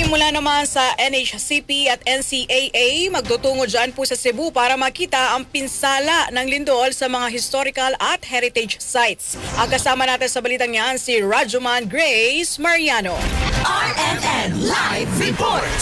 Mula naman sa NHCP at NCAA, magtutungo dyan po sa Cebu para makita ang pinsala ng lindol sa mga historical at heritage sites. Ang kasama natin sa balitang yan si Rajuman Grace Mariano. RMN Live Report!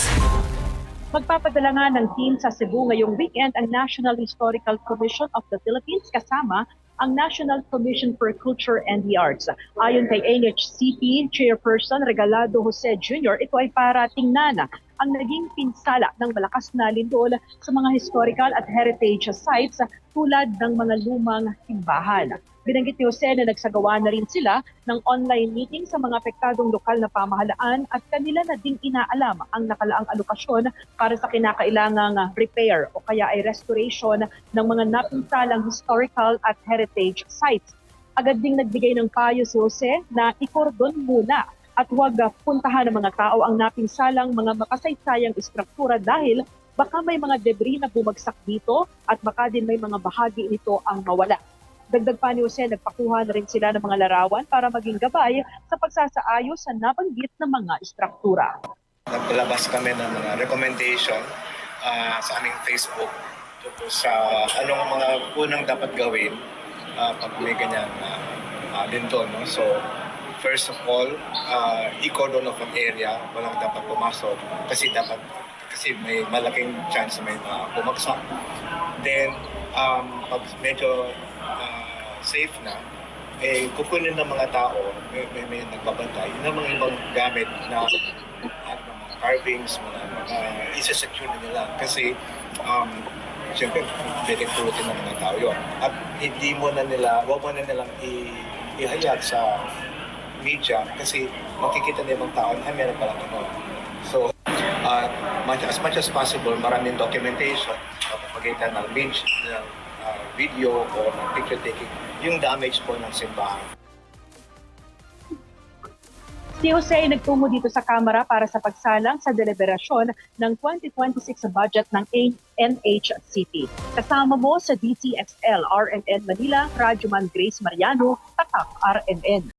Magpapadala nga ng team sa Cebu ngayong weekend ang National Historical Commission of the Philippines kasama ang National Commission for Culture and the Arts. Ayon kay NHCP Chairperson Regalado Jose Jr., ito ay para tingnan ang naging pinsala ng malakas na lindol sa mga historical at heritage sites tulad ng mga lumang simbahan. Binanggit ni Jose na nagsagawa na rin sila ng online meeting sa mga apektadong lokal na pamahalaan at kanila na ding inaalam ang nakalaang alokasyon para sa kinakailangang repair o kaya ay restoration ng mga napinsalang historical at heritage sites. Agad ding nagbigay ng payo si Jose na ikordon muna at huwag puntahan ng mga tao ang napinsalang mga makasaysayang istruktura dahil baka may mga debris na bumagsak dito at baka din may mga bahagi nito ang mawala. Dagdag pa ni Jose, nagpakuha na rin sila ng mga larawan para maging gabay sa pagsasaayos sa nabanggit na mga istruktura. Naglalabas kami ng mga recommendation sa aming Facebook tungkol sa anong mga unang dapat gawin pag may ganyan lindol. No? So, first of all, i-cordon off ang area, walang dapat pumasok kasi may malaking chance na may bumagsak. Then, pag medyo safe na, kukunin ng mga tao, may nagbabantay, ng mga ibang gamit na mga carvings, isa-secure na nila. Kasi, siyempre, pwede pulutin ng mga tao yun. At huwag mo na nilang ihayag sa media kasi makikita na ibang tao na meron palang ano. So, as much as possible, maraming documentation pagitan ng video o ng picture taking yung damage po ng simbahan. Si Jose ay nagtungo dito sa Kamara para sa pagsalang sa deliberasyon ng 2026 budget ng NHCP. Kasama mo sa DCXL RMN Manila, Rajuman Grace Mariano, Tatak RMN.